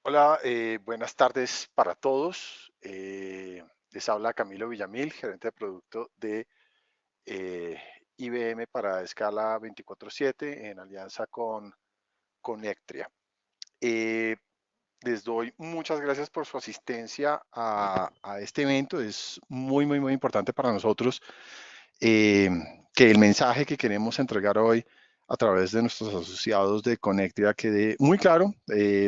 Hola, buenas tardes para todos. Les habla Camilo Villamil, gerente de producto de eh, IBM para escala 24/7 en alianza con Connectria. Eh, Les doy muchas gracias por su asistencia a este evento. Es muy importante para nosotros eh, que el mensaje que queremos entregar hoy a través de nuestros asociados de Connectria quede muy claro.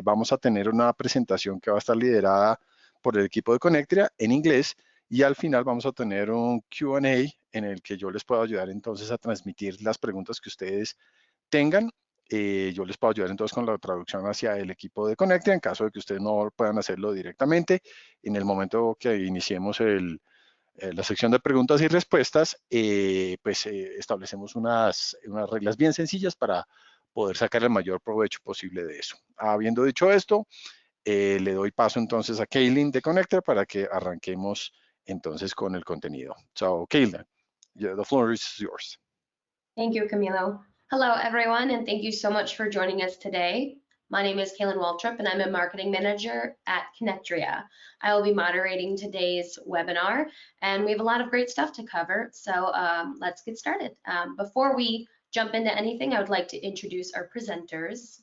Vamos a tener una presentación que va a estar liderada por el equipo de Connectria en inglés y al final vamos a tener un Q&A en el que yo les puedo ayudar entonces a transmitir las preguntas que ustedes tengan. Yo les puedo ayudar entonces con la traducción hacia el equipo de Connectria en caso de que ustedes no puedan hacerlo directamente. En el momento que iniciemos la sección de preguntas y respuestas, establecemos unas reglas bien sencillas para poder sacar el mayor provecho posible de eso. Habiendo dicho esto, le doy paso entonces a Kaylin de Connector para que arranquemos entonces con el contenido. So, Kaylin, the floor is yours. Thank you, Camilo. Hello, everyone, and thank you so much for joining us today. My name is Kaylin Waltrip, and I'm a marketing manager at Connectria. I will be moderating today's webinar, and we have a lot of great stuff to cover, so let's get started. Before we jump into anything, I would like to introduce our presenters.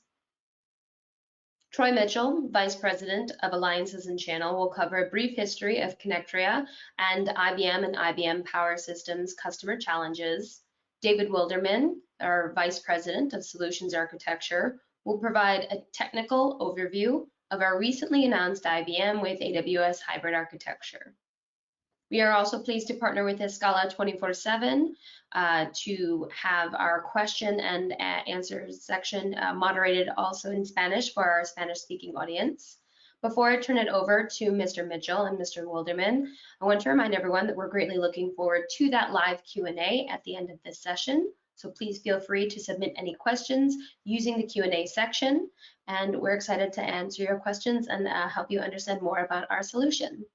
Troy Mitchell, Vice President of Alliances and Channel, will cover a brief history of Connectria and IBM Power Systems customer challenges. David Wilderman, our Vice President of Solutions Architecture, will provide a technical overview of our recently announced IBM with AWS hybrid architecture. We are also pleased to partner with Escala 24/7 to have our question and answer section moderated also in Spanish for our Spanish-speaking audience. Before I turn it over to Mr. Mitchell and Mr. Wilderman, I want to remind everyone that we're greatly looking forward to that live Q&A at the end of this session. So please feel free to submit any questions using the Q&A section, and we're excited to answer your questions and help you understand more about our solution.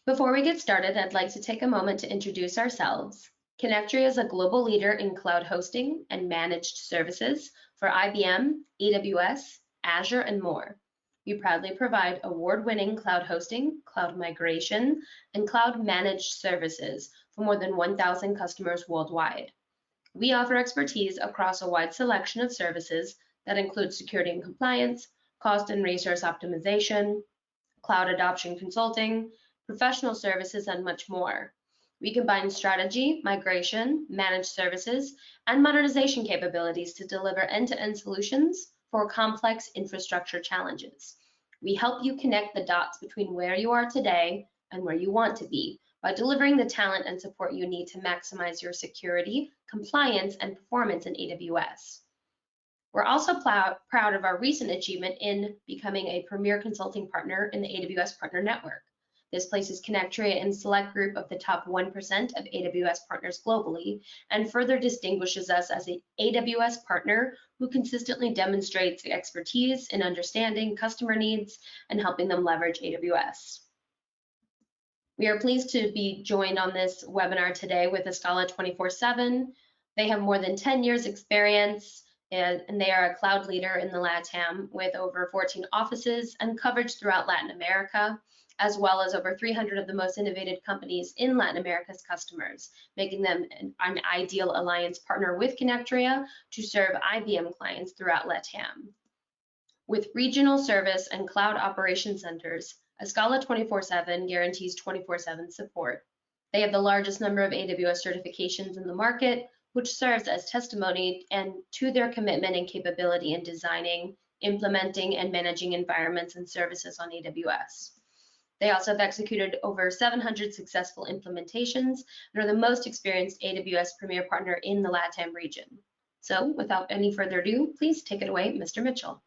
Before we get started, I'd like to take a moment to introduce ourselves. Connectria is a global leader in cloud hosting and managed services for IBM, AWS, Azure, and more. We proudly provide award-winning cloud hosting, cloud migration, and cloud managed services for more than 1,000 customers worldwide. We offer expertise across a wide selection of services that include security and compliance, cost and resource optimization, cloud adoption consulting, professional services, and much more. We combine strategy, migration, managed services, and modernization capabilities to deliver end-to-end solutions for complex infrastructure challenges. We help you connect the dots between where you are today and where you want to be by delivering the talent and support you need to maximize your security, compliance, and performance in AWS. We're also proud of our recent achievement in becoming a premier consulting partner in the AWS Partner Network. This places Connectria in a select group of the top 1% of AWS partners globally and further distinguishes us as an AWS partner who consistently demonstrates expertise in understanding customer needs and helping them leverage AWS. We are pleased to be joined on this webinar today with Escala 24/7. They have more than 10 years experience and they are a cloud leader in the LATAM with over 14 offices and coverage throughout Latin America, as well as over 300 of the most innovative companies in Latin America's customers, making them an ideal alliance partner with Connectria to serve IBM clients throughout LATAM. With regional service and cloud operation centers, Escala 24/7 guarantees 24/7 support. They have the largest number of AWS certifications in the market, which serves as testimony and to their commitment and capability in designing, implementing, and managing environments and services on AWS. They also have executed over 700 successful implementations and are the most experienced AWS Premier Partner in the LATAM region. So without any further ado, please take it away, Mr. Mitchell.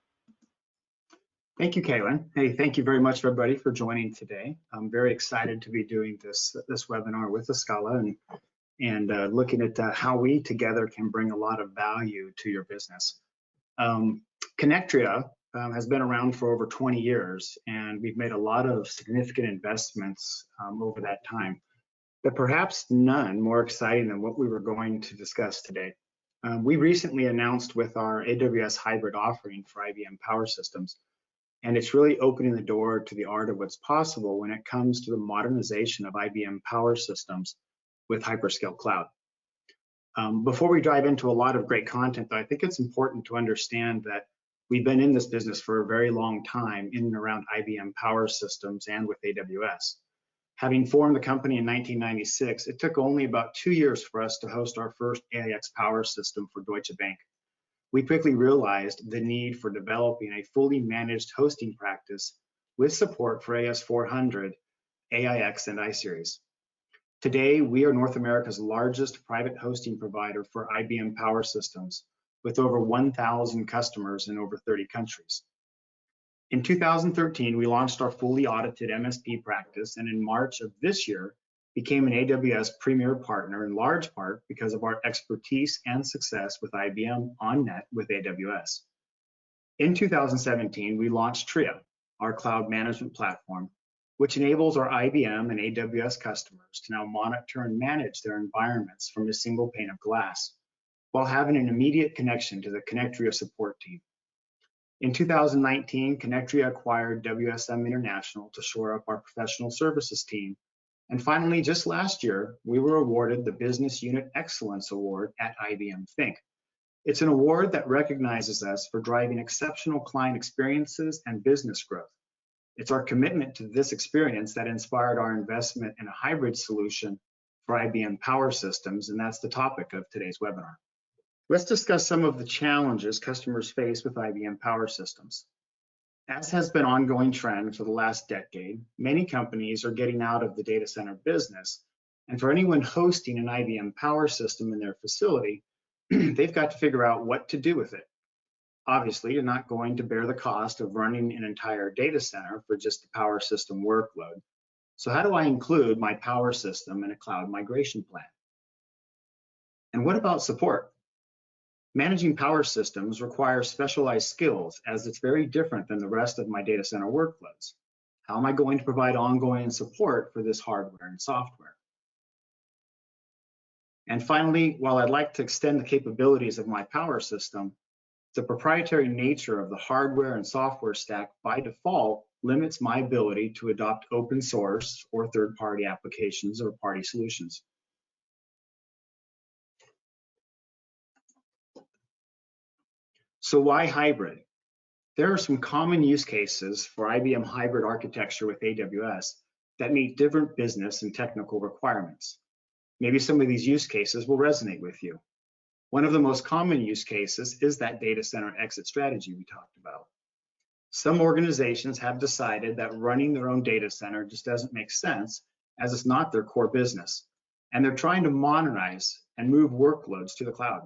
Thank you, Kaylin. Hey, thank you very much, everybody, for joining today. I'm very excited to be doing this webinar with Escala and looking at how we together can bring a lot of value to your business. Connectria has been around for over 20 years, and we've made a lot of significant investments over that time, but perhaps none more exciting than what we were going to discuss today. We recently announced with our AWS hybrid offering for IBM Power Systems, and it's really opening the door to the art of what's possible when it comes to the modernization of IBM Power Systems with Hyperscale Cloud. Before we dive into a lot of great content, though, I think it's important to understand that we've been in this business for a very long time in and around IBM Power Systems and with AWS. Having formed the company in 1996, it took only about 2 years for us to host our first AIX Power System for Deutsche Bank. We quickly realized the need for developing a fully managed hosting practice with support for AS400, AIX, and iSeries. Today, we are North America's largest private hosting provider for IBM Power Systems, with over 1,000 customers in over 30 countries. In 2013, we launched our fully audited MSP practice, and in March of this year, became an AWS Premier Partner in large part because of our expertise and success with IBM OnNet with AWS. In 2017, we launched Tria, our cloud management platform, which enables our IBM and AWS customers to now monitor and manage their environments from a single pane of glass, while having an immediate connection to the Connectria support team. In 2019, Connectria acquired WSM International to shore up our professional services team. And finally, just last year, we were awarded the Business Unit Excellence Award at IBM Think. It's an award that recognizes us for driving exceptional client experiences and business growth. It's our commitment to this experience that inspired our investment in a hybrid solution for IBM Power Systems, and that's the topic of today's webinar. Let's discuss some of the challenges customers face with IBM Power Systems. As has been an ongoing trend for the last decade, many companies are getting out of the data center business, and for anyone hosting an IBM Power System in their facility, they've got to figure out what to do with it. Obviously, you're not going to bear the cost of running an entire data center for just the power system workload. So how do I include my power system in a cloud migration plan? And what about support? Managing power systems requires specialized skills, as it's very different than the rest of my data center workloads. How am I going to provide ongoing support for this hardware and software? And finally, while I'd like to extend the capabilities of my power system, the proprietary nature of the hardware and software stack by default limits my ability to adopt open source or third-party applications or party solutions. So why hybrid? There are some common use cases for IBM hybrid architecture with AWS that meet different business and technical requirements. Maybe some of these use cases will resonate with you. One of the most common use cases is that data center exit strategy we talked about. Some organizations have decided that running their own data center just doesn't make sense, as it's not their core business, and they're trying to modernize and move workloads to the cloud.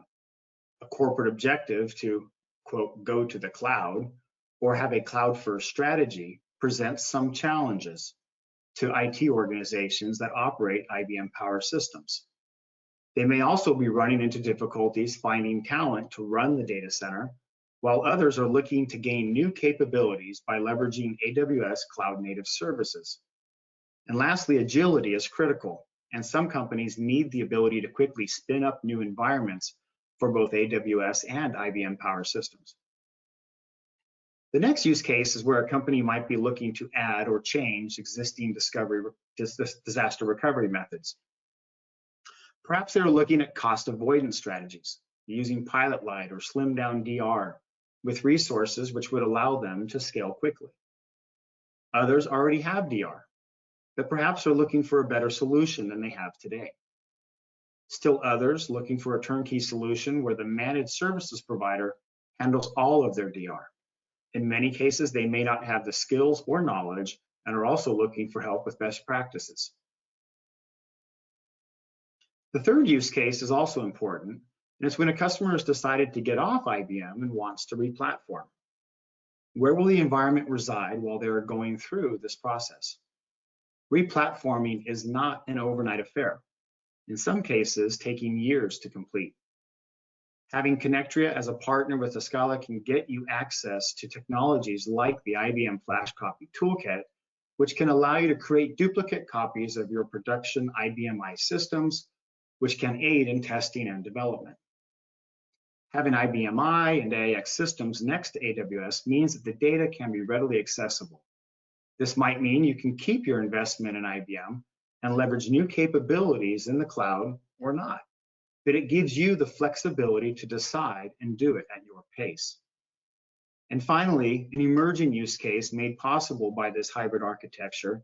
A corporate objective to, quote, go to the cloud or have a cloud-first strategy presents some challenges to IT organizations that operate IBM Power Systems. They may also be running into difficulties finding talent to run the data center, while others are looking to gain new capabilities by leveraging AWS cloud-native services. And lastly, agility is critical, and some companies need the ability to quickly spin up new environments for both AWS and IBM Power Systems. The next use case is where a company might be looking to add or change existing disaster recovery methods. Perhaps they're looking at cost avoidance strategies, using Pilot Light or slimmed down DR with resources which would allow them to scale quickly. Others already have DR, but perhaps are looking for a better solution than they have today. Still others looking for a turnkey solution where the managed services provider handles all of their DR. In many cases, they may not have the skills or knowledge and are also looking for help with best practices. The third use case is also important, and it's when a customer has decided to get off IBM and wants to re-platform. Where will the environment reside while they're going through this process? Re-platforming is not an overnight affair, in some cases taking years to complete. Having Connectria as a partner with Scala can get you access to technologies like the IBM Flash Copy Toolkit, which can allow you to create duplicate copies of your production IBM i systems, which can aid in testing and development. Having IBM I and AIX systems next to AWS means that the data can be readily accessible. This might mean you can keep your investment in IBM and leverage new capabilities in the cloud or not, but it gives you the flexibility to decide and do it at your pace. And finally, an emerging use case made possible by this hybrid architecture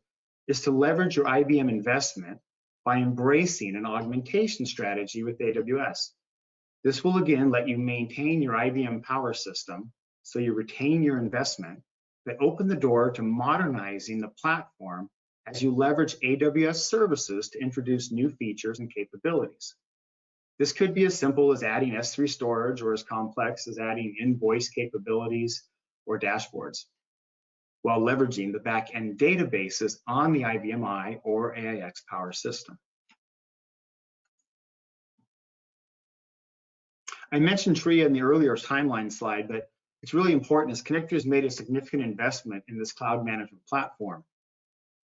is to leverage your IBM investment by embracing an augmentation strategy with AWS. This will again let you maintain your IBM power system so you retain your investment, but open the door to modernizing the platform as you leverage AWS services to introduce new features and capabilities. This could be as simple as adding S3 storage or as complex as adding invoice capabilities or dashboards, while leveraging the back-end databases on the IBM I or AIX power system. I mentioned TRIA in the earlier timeline slide, but it's really important as Connectria has made a significant investment in this cloud management platform.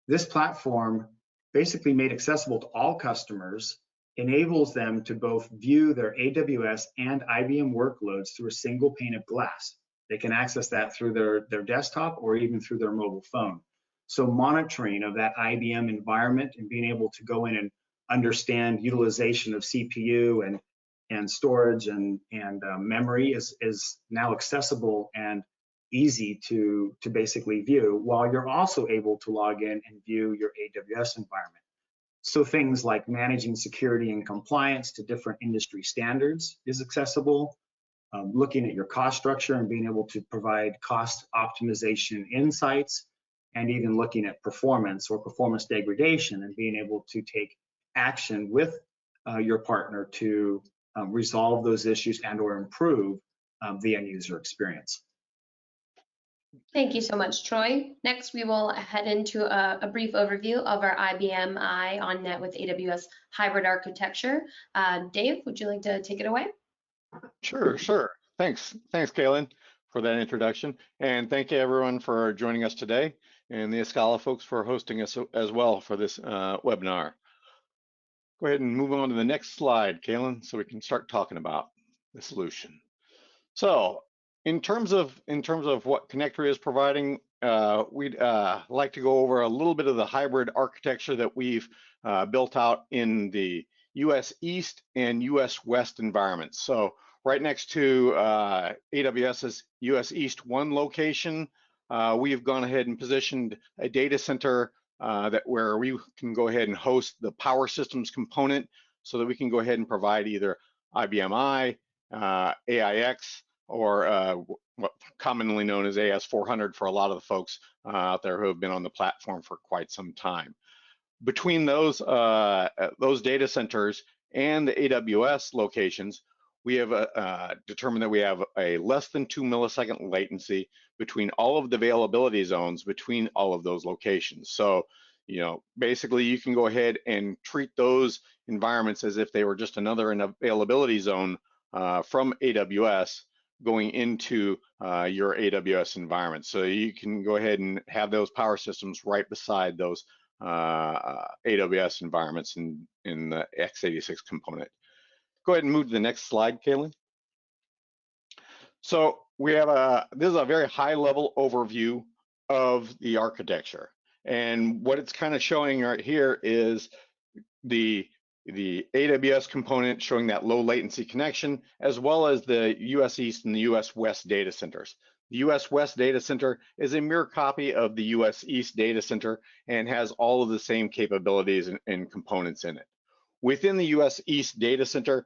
This platform, basically made accessible to all customers, enables them to both view their AWS and IBM workloads through a single pane of glass. They can access that through their desktop or even through their mobile phone. So monitoring of that IBM environment and being able to go in and understand utilization of CPU and storage and memory is now accessible and easy to basically view, while you're also able to log in and view your AWS environment. So things like managing security and compliance to different industry standards is accessible. Looking at your cost structure and being able to provide cost optimization insights, and even looking at performance or performance degradation and being able to take action with your partner to resolve those issues and or improve the end user experience. Thank you so much, Troy. Next, we will head into a brief overview of our IBM I on net with AWS hybrid architecture. Dave, would you like to take it away? Sure. Thanks, Kaylin, for that introduction. And thank you everyone for joining us today, and the Escala folks for hosting us as well for this webinar. Go ahead and move on to the next slide, Kaylin, so we can start talking about the solution. So in terms of what Connectria is providing, we'd like to go over a little bit of the hybrid architecture that we've built out in the US East and US West environments. So right next to AWS's US East 1 location, we've gone ahead and positioned a data center where we can go ahead and host the power systems component, so that we can go ahead and provide either IBM I, AIX, or what commonly known as AS400 for a lot of the folks out there who have been on the platform for quite some time. Between those data centers and the AWS locations, we have determined that we have a less than 2 millisecond latency between all of the availability zones between all of those locations. So, basically you can go ahead and treat those environments as if they were just another availability zone from AWS going into your AWS environment. So you can go ahead and have those power systems right beside those AWS environments in the x86 component. Go ahead and move to the next slide, Kaylin. So we have this is a very high level overview of the architecture. And what it's kind of showing right here is the AWS component showing that low latency connection, as well as the US East and the US West data centers. The US West data center is a mirror copy of the US East data center and has all of the same capabilities and components in it. Within the US East data center,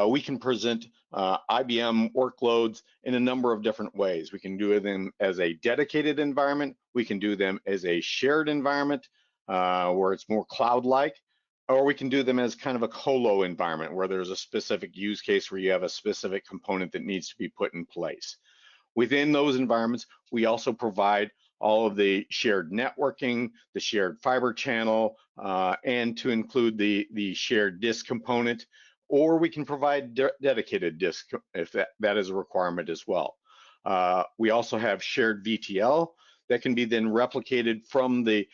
we can present IBM workloads in a number of different ways. We can do them as a dedicated environment. We can do them as a shared environment where it's more cloud-like, or we can do them as kind of a colo environment where there's a specific use case where you have a specific component that needs to be put in place. Within those environments, we also provide all of the shared networking, the shared fiber channel, and to include the shared disk component, or we can provide dedicated disk if that is a requirement as well. We also have shared VTL that can be then replicated from the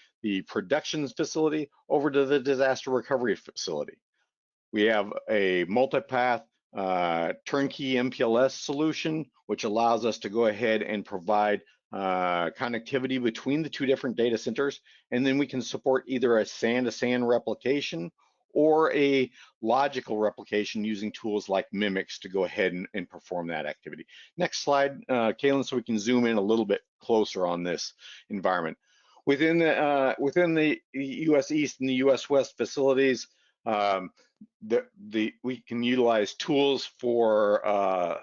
production facility over to the disaster recovery facility. We have a multipath turnkey MPLS solution, which allows us to go ahead and provide connectivity between the two different data centers. And then we can support either a SAN-to-SAN replication or a logical replication using tools like Mimics to go ahead and perform that activity. Next slide, Kaylin, so we can zoom in a little bit closer on this environment. Within the US East and the US West facilities, we can utilize tools for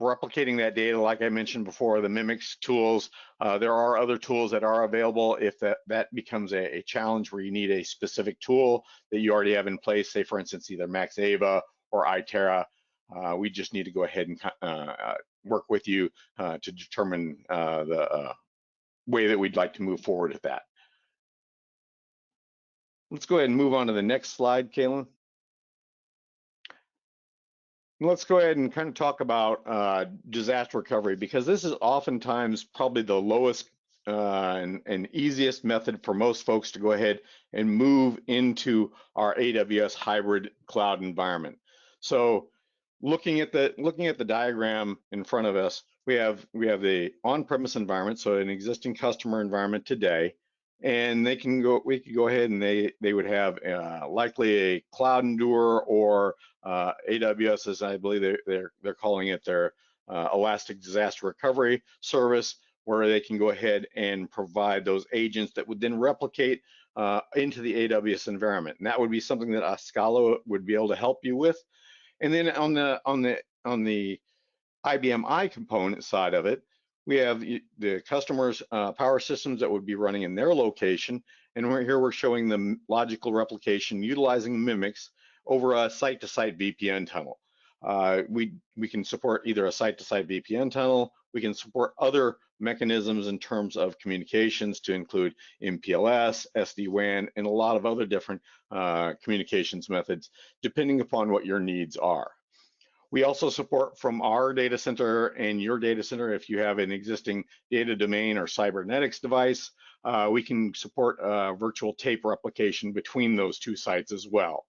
replicating that data, like I mentioned before, the Mimics tools. There are other tools that are available if that becomes a challenge where you need a specific tool that you already have in place, say for instance, either MaxAva or iTerra. We just need to go ahead and work with you to determine the way that we'd like to move forward with that. Let's go ahead and move on to the next slide, Kaylin. Let's go ahead and kind of talk about disaster recovery, because this is oftentimes probably the lowest and easiest method for most folks to go ahead and move into our AWS hybrid cloud environment. So looking at the diagram in front of us, we have the on-premise environment, so an existing customer environment today, and we could go ahead and they would have likely a Cloud Endure or AWS, as I believe they're calling it, their Elastic Disaster Recovery Service, where they can go ahead and provide those agents that would then replicate into the AWS environment. And that would be something that Scala would be able to help you with. And then on the IBM I component side of it, we have the customer's power systems that would be running in their location. And we're showing the logical replication utilizing Mimics over a site-to-site VPN tunnel. We can support either a site-to-site VPN tunnel. We can support other mechanisms in terms of communications to include MPLS, SD-WAN, and a lot of other different communications methods, depending upon what your needs are. We also support from our data center and your data center. If you have an existing data domain or cybernetics device, we can support virtual tape replication between those two sites as well.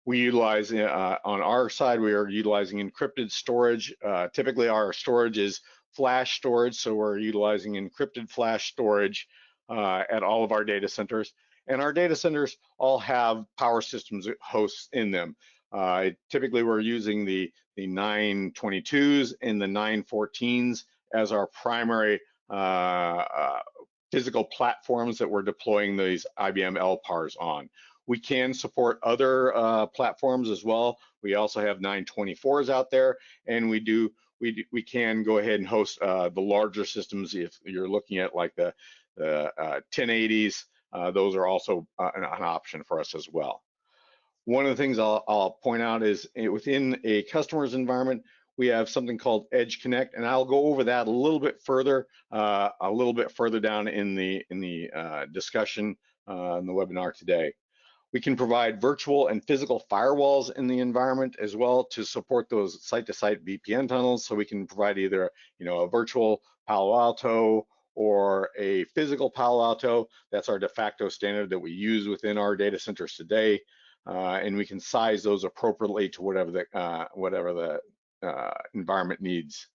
We utilize, on our side, we are utilizing encrypted storage. Typically our storage is flash storage, so we're utilizing encrypted flash storage at all of our data centers. And our data centers all have power systems hosts in them. Typically we're using the 922s and the 914s as our primary physical platforms that we're deploying these IBM LPARs on. We can support other platforms as well. We also have 924s out there, and we can go ahead and host the larger systems. If you're looking at like the 1080s, those are also an option for us as well. One of the things I'll point out is within a customer's environment, we have something called Edge Connect, and I'll go over that a little bit further down in the discussion in the webinar today. We can provide virtual and physical firewalls in the environment as well to support those site-to-site VPN tunnels. So we can provide either a virtual Palo Alto or a physical Palo Alto. That's our de facto standard that we use within our data centers today. And we can size those appropriately to whatever the environment needs.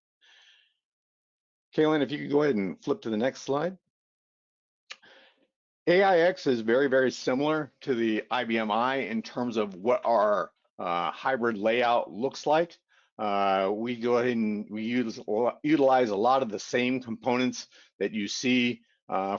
Kaylin, if you could go ahead and flip to the next slide. AIX is very, very similar to the IBM I in terms of what our hybrid layout looks like. We go ahead and we utilize a lot of the same components that you see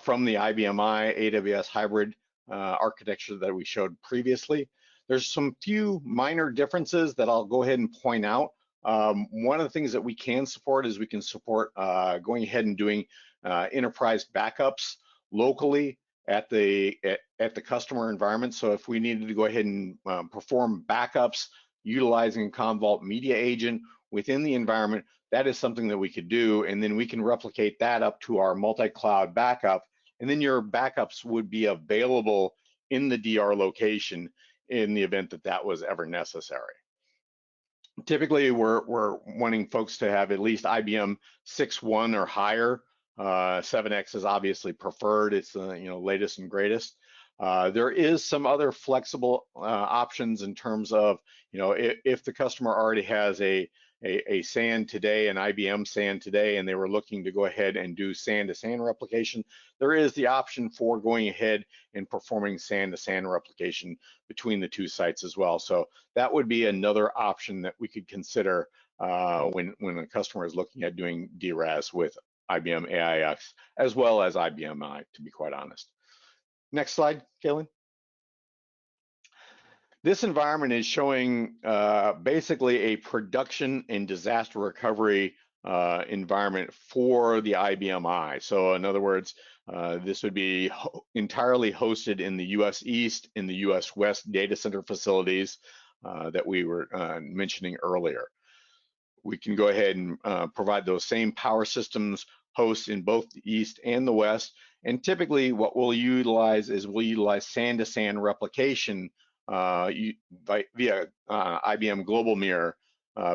from the IBM I AWS hybrid architecture that we showed previously. There's some few minor differences that I'll go ahead and point out. One of the things that we can support is we can support going ahead and doing enterprise backups locally at the customer environment. So if we needed to go ahead and perform backups utilizing Commvault Media Agent within the environment, that is something that we could do, and then we can replicate that up to our multi-cloud backup, and then your backups would be available in the DR location in the event that that was ever necessary. Typically, we're wanting folks to have at least IBM 6.1 or higher. 7X is obviously preferred. It's the latest and greatest. There is some other flexible options in terms of, if the customer already has a SAN today, an IBM SAN today, and they were looking to go ahead and do SAN to SAN replication, there is the option for going ahead and performing SAN to SAN replication between the two sites as well. So that would be another option that we could consider when a customer is looking at doing DRAS with IBM AIX as well as IBM I, to be quite honest. Next slide, Kaylin. This environment is showing basically a production and disaster recovery environment for the IBM I. So in other words, this would be entirely hosted in the US East, in the US West data center facilities that we were mentioning earlier. We can go ahead and provide those same power systems hosts in both the East and the West. And typically what we'll utilize SAN to SAN replication via IBM Global Mirror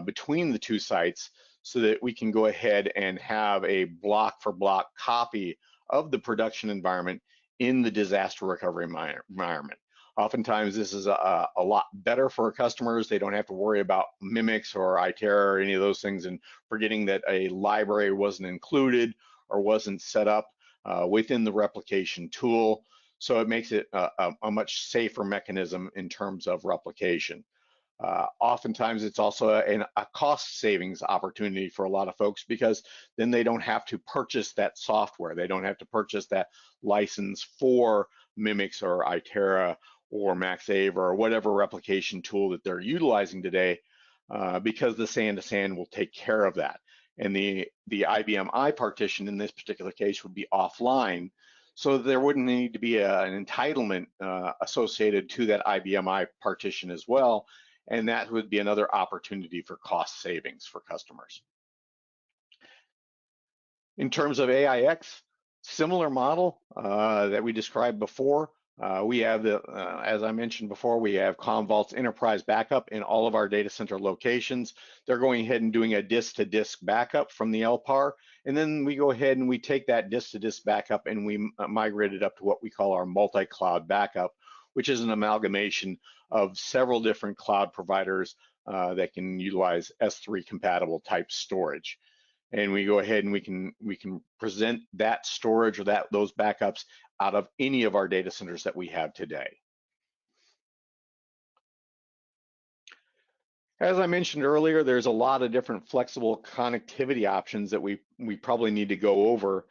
between the two sites so that we can go ahead and have a block for block copy of the production environment in the disaster recovery environment. Oftentimes this is a lot better for our customers. They don't have to worry about Mimics or Itera or any of those things and forgetting that a library wasn't included or wasn't set up within the replication tool. So it makes it a much safer mechanism in terms of replication. Oftentimes it's also a cost savings opportunity for a lot of folks because then they don't have to purchase that software. They don't have to purchase that license for Mimics or Itera or MaxAve or whatever replication tool that they're utilizing today because the SAN to SAN will take care of that. And the IBM I partition in this particular case would be offline, so there wouldn't need to be an entitlement associated to that IBM I partition as well, and that would be another opportunity for cost savings for customers. In terms of AIX, similar model that we described before. We have as I mentioned before, we have Commvault's enterprise backup in all of our data center locations. They're going ahead and doing a disk-to-disk backup from the LPAR, and then we go ahead and we take that disk-to-disk backup and we migrate it up to what we call our multi-cloud backup, which is an amalgamation of several different cloud providers that can utilize S3 compatible type storage. And we go ahead and we can present that storage or those backups out of any of our data centers that we have today. As I mentioned earlier, there's a lot of different flexible connectivity options that we probably need to go over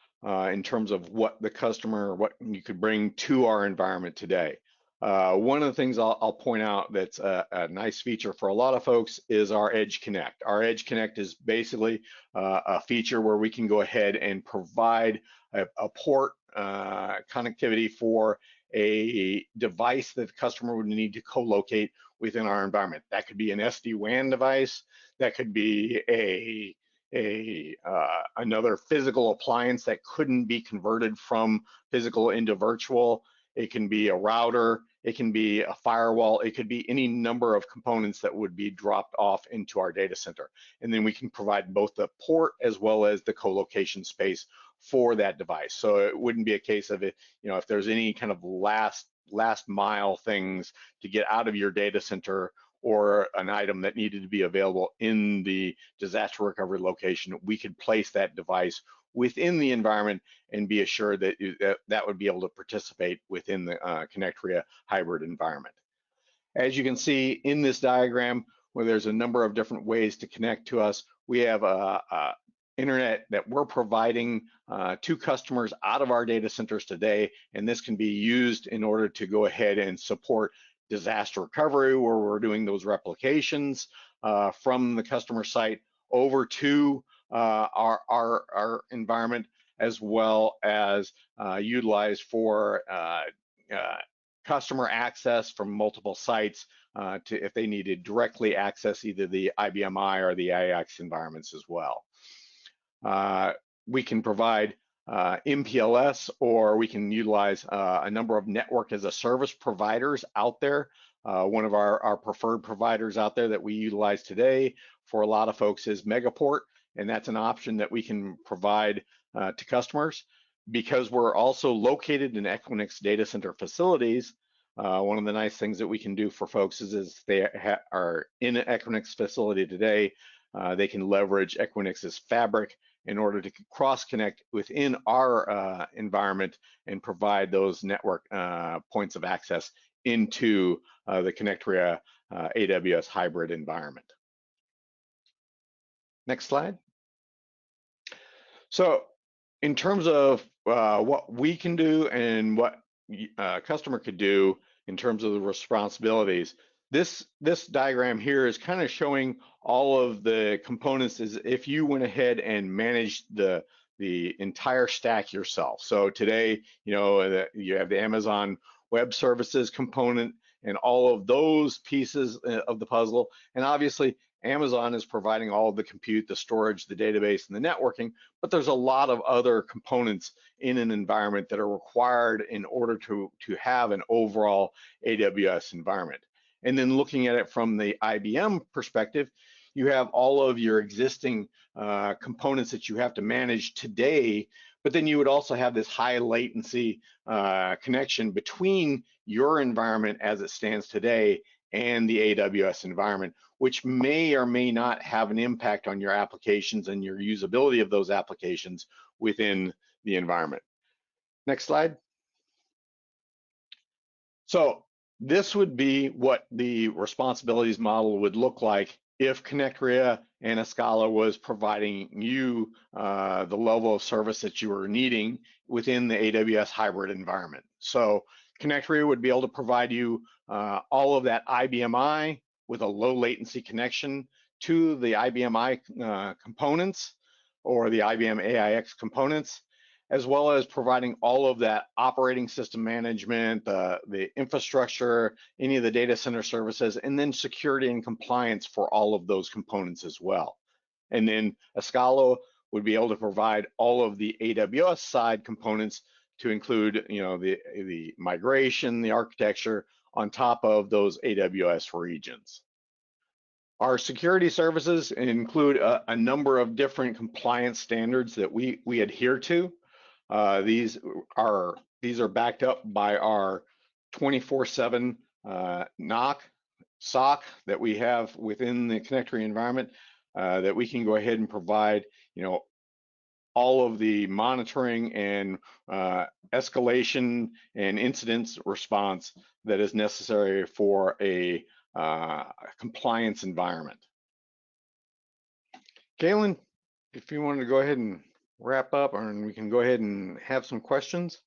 in terms of what the customer, what you could bring to our environment today. One of the things I'll point out that's a nice feature for a lot of folks is our Edge Connect. Our Edge Connect is basically a feature where we can go ahead and provide a port connectivity for a device that the customer would need to co-locate within our environment. That could be an SD-WAN device, that could be another physical appliance that couldn't be converted from physical into virtual. It can be a router, it can be a firewall, it could be any number of components that would be dropped off into our data center. And then we can provide both the port as well as the co-location space for that device. So it wouldn't be a case of it, if there's any kind of last mile things to get out of your data center or an item that needed to be available in the disaster recovery location, we could place that device within the environment and be assured that that would be able to participate within the Connectria hybrid environment. As you can see in this diagram, where there's a number of different ways to connect to us, we have internet that we're providing to customers out of our data centers today, and this can be used in order to go ahead and support disaster recovery, where we're doing those replications from the customer site over to our environment, as well as utilized for customer access from multiple sites to if they needed directly access either the IBM I or the AIX environments as well. We can provide MPLS, or we can utilize a number of network as a service providers out there. One of our preferred providers out there that we utilize today for a lot of folks is Megaport, and that's an option that we can provide to customers. because we're also located in Equinix data center facilities, one of the nice things that we can do for folks is they are in an Equinix facility today, they can leverage Equinix's fabric in order to cross-connect within our environment and provide those network points of access into the Connectria AWS hybrid environment. Next slide. So in terms of what we can do and what a customer could do in terms of the responsibilities, this diagram here is kind of showing all of the components as if you went ahead and managed the entire stack yourself. So today, you have the Amazon Web Services component and all of those pieces of the puzzle. And obviously, Amazon is providing all of the compute, the storage, the database, and the networking, but there's a lot of other components in an environment that are required in order to have an overall AWS environment. And then looking at it from the IBM perspective, you have all of your existing components that you have to manage today, but then you would also have this high latency connection between your environment as it stands today and the AWS environment, which may or may not have an impact on your applications and your usability of those applications within the environment. Next slide. So this would be what the responsibilities model would look like if Connectria and Escala was providing you the level of service that you were needing within the AWS hybrid environment. So Connectria would be able to provide you all of that IBMI with a low latency connection to the IBMI components or the IBM AIX components, as well as providing all of that operating system management, the infrastructure, any of the data center services, and then security and compliance for all of those components as well. And then Escala would be able to provide all of the AWS side components to include, the migration, the architecture on top of those AWS regions. Our security services include a number of different compliance standards that we adhere to. These are backed up by our 24/7 NOC, SOC that we have within the Connectria environment that we can go ahead and provide, all of the monitoring and escalation and incidents response that is necessary for a compliance environment. Kaylin, if you wanted to go ahead and wrap up, and we can go ahead and have some questions.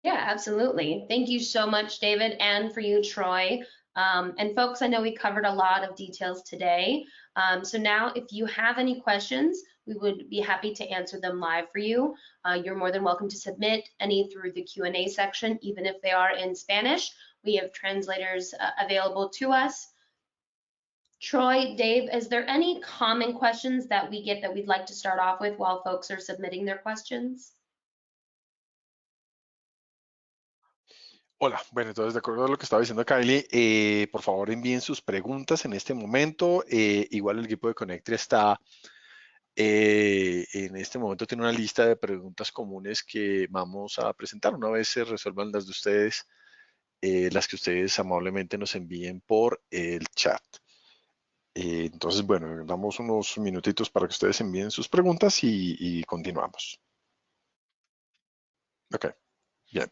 Yeah, absolutely. Thank you so much, David, and for you, Troy. And folks, I know we covered a lot of details today. So now if you have any questions, we would be happy to answer them live for you. You're more than welcome to submit any through the Q&A section, even if they are in Spanish. We have translators available to us. Troy, Dave, is there any common questions that we get that we'd like to start off with while folks are submitting their questions? Hola, bueno, entonces de acuerdo a lo que estaba diciendo Kylie, por favor envíen sus preguntas en este momento. Igual el equipo de Connectria está, en este momento tiene una lista de preguntas comunes que vamos a presentar una vez se resuelvan las de ustedes, las que ustedes amablemente nos envíen por el chat. Entonces, bueno, damos unos minutitos para que ustedes envíen sus preguntas y continuamos. Okay, bien.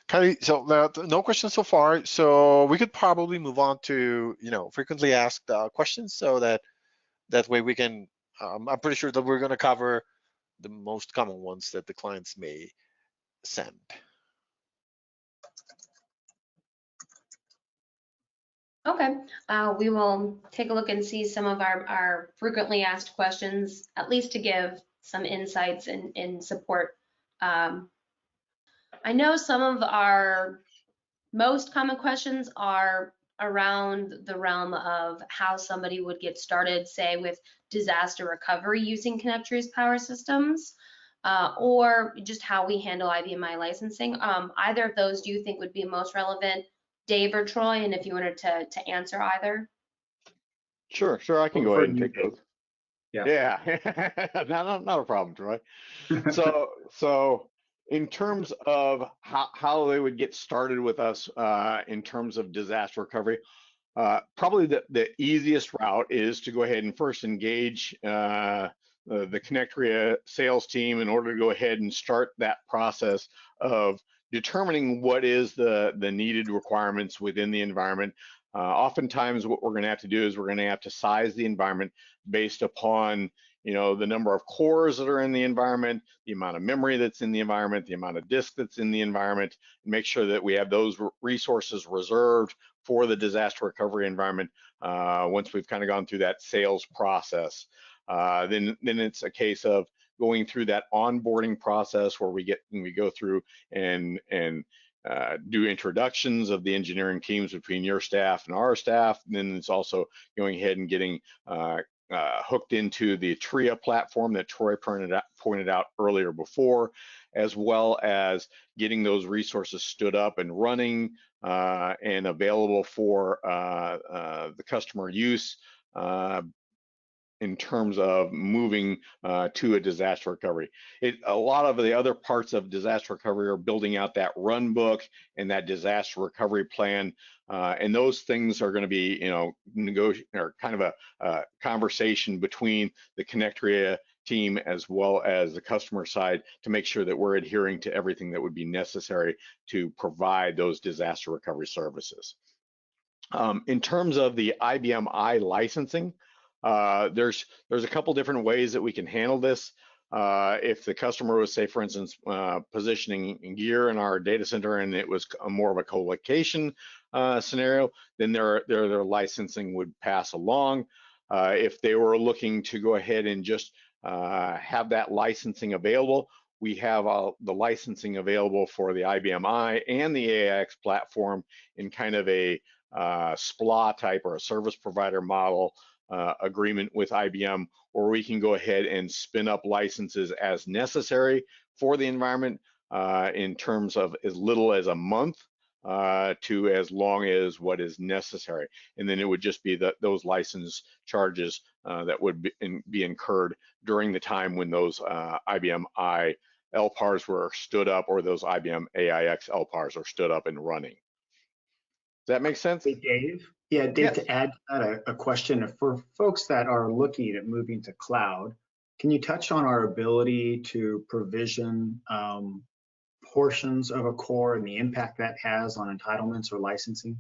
Kylie, so no questions so far, so we could probably move on to, frequently asked questions so that way we can, I'm pretty sure that we're going to cover the most common ones that the clients may send. Okay, we will take a look and see some of our frequently asked questions, at least to give some insights and support. I know some of our most common questions are around the realm of how somebody would get started, say, with disaster recovery using Connectria's power systems, or just how we handle IBMI licensing. Either of those do you think would be most relevant, Dave or Troy? And if you wanted to answer either. Sure, I can go ahead and take those. Yeah. Not a problem, Troy. So In terms of how they would get started with us in terms of disaster recovery, probably the easiest route is to go ahead and first engage the Connectria sales team in order to go ahead and start that process of determining what is the needed requirements within the environment. Oftentimes what we're going to have to do is we're going to have to size the environment based upon the number of cores that are in the environment, the amount of memory that's in the environment, the amount of disk that's in the environment, and make sure that we have those resources reserved for the disaster recovery environment once we've kind of gone through that sales process. Then it's a case of going through that onboarding process where we go through and do introductions of the engineering teams between your staff and our staff. And then it's also going ahead and getting hooked into the TRIA platform that Troy pointed out earlier before, as well as getting those resources stood up and running and available for the customer use in terms of moving to a disaster recovery. A lot of the other parts of disaster recovery are building out that run book and that disaster recovery plan. And those things are going to be, kind of a conversation between the Connectria team as well as the customer side to make sure that we're adhering to everything that would be necessary to provide those disaster recovery services. In terms of the IBM I licensing, there's a couple different ways that we can handle this. If the customer was, say, for instance, positioning gear in our data center and it was more of a co-location scenario, then their licensing would pass along. If they were looking to go ahead and just have that licensing available, we have the licensing available for the IBM I and the AIX platform in kind of a SPLA type or a service provider model agreement with IBM, where we can go ahead and spin up licenses as necessary for the environment in terms of as little as a month to as long as what is necessary. And then it would just be those license charges that would be incurred during the time when those IBM I LPARs were stood up, or those IBM AIX LPARs are stood up and running. Does that make sense? Hey, Dave. Yeah, Dave, yes. To add a question for folks that are looking at moving to cloud, can you touch on our ability to provision portions of a core and the impact that has on entitlements or licensing?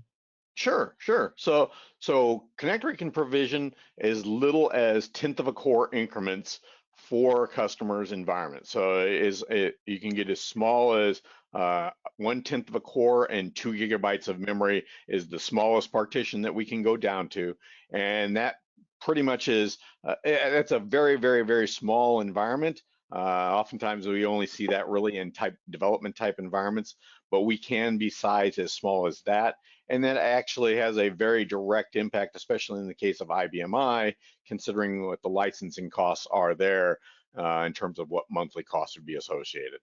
Sure. So Connectria can provision as little as 1/10 of a core increments for customers' environment. So you can get as small as 1/10 of a core, and 2 GB of memory is the smallest partition that we can go down to. And that pretty much is, that's a very, very, very small environment. Oftentimes we only see that really in development type environments, but we can be sized as small as that. And that actually has a very direct impact, especially in the case of IBM I, considering what the licensing costs are there in terms of what monthly costs would be associated.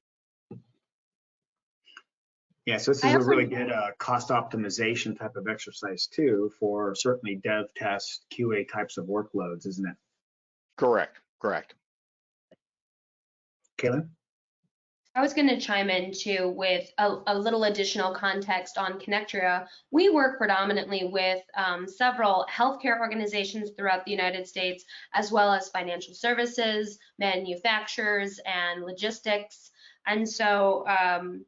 Yeah, so this is a really good cost optimization type of exercise too, for certainly dev, test, QA types of workloads, isn't it? Correct. Kaylin? I was going to chime in too with a little additional context on Connectria. We work predominantly with several healthcare organizations throughout the United States, as well as financial services, manufacturers, and logistics. And so,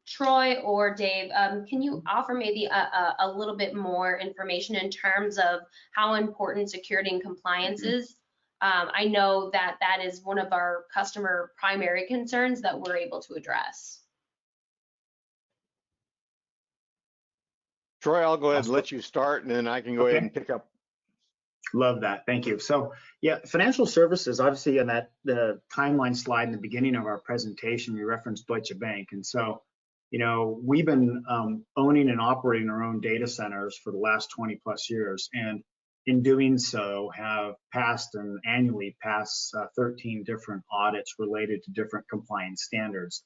Troy or Dave, can you offer maybe a little bit more information in terms of how important security and compliance is? I know that is one of our customer primary concerns that we're able to address. Troy, I'll go ahead and let you start, and then I can go ahead and pick up. Love that. Thank you. So yeah, financial services, obviously in the timeline slide in the beginning of our presentation, we referenced Deutsche Bank. And so, we've been owning and operating our own data centers for the last 20 plus years. And in doing so, have passed and annually pass 13 different audits related to different compliance standards.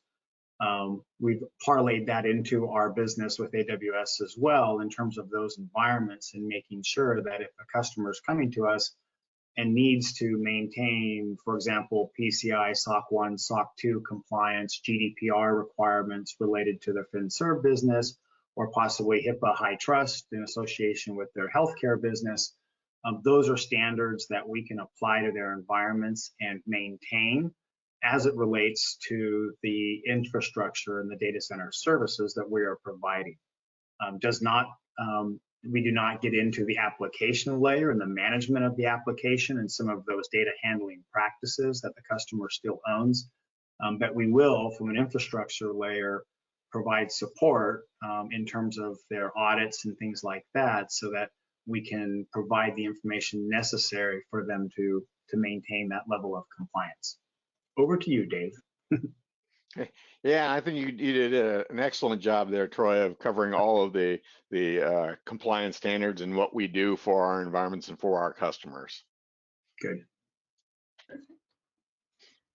We've parlayed that into our business with AWS as well in terms of those environments and making sure that if a customer is coming to us and needs to maintain, for example, PCI, SOC 1, SOC 2 compliance, GDPR requirements related to their FinServ business, or possibly HIPAA high trust in association with their healthcare business. Those are standards that we can apply to their environments and maintain as it relates to the infrastructure and the data center services that we are providing. We do not get into the application layer and the management of the application and some of those data handling practices that the customer still owns, but we will, from an infrastructure layer, provide support in terms of their audits and things like that, so that we can provide the information necessary for them to maintain that level of compliance. Over to you, Dave. Yeah, I think you did an excellent job there, Troy, of covering all of the compliance standards and what we do for our environments and for our customers. Good.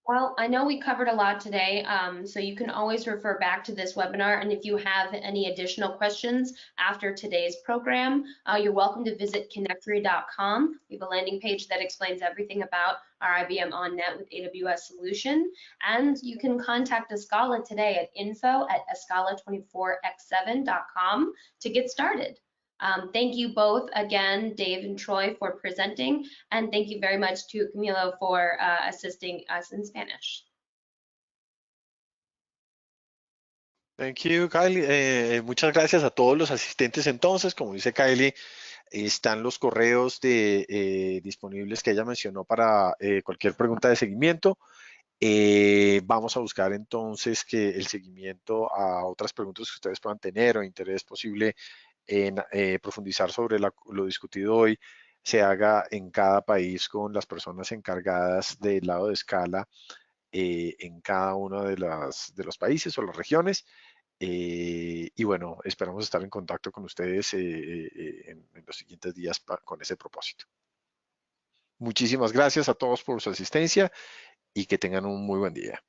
Well, I know we covered a lot today, so you can always refer back to this webinar. And if you have any additional questions after today's program, you're welcome to visit connectory.com. We have a landing page that explains everything about our IBM OnNet with AWS solution. And you can contact Escala today at info@escala24x7.com to get started. Thank you both again, Dave and Troy, for presenting, and thank you very much to Camilo for assisting us in Spanish. Thank you, Kylie. Muchas gracias a todos los asistentes. Entonces, como dice Kylie, están los correos disponibles que ella mencionó para cualquier pregunta de seguimiento. Vamos a buscar entonces que el seguimiento a otras preguntas que ustedes puedan tener o interés posible en profundizar sobre lo discutido hoy se haga en cada país con las personas encargadas del lado de Scala en cada uno de los países o las regiones. Y bueno, esperamos estar en contacto con ustedes en los siguientes días con ese propósito. Muchísimas gracias a todos por su asistencia y que tengan un muy buen día.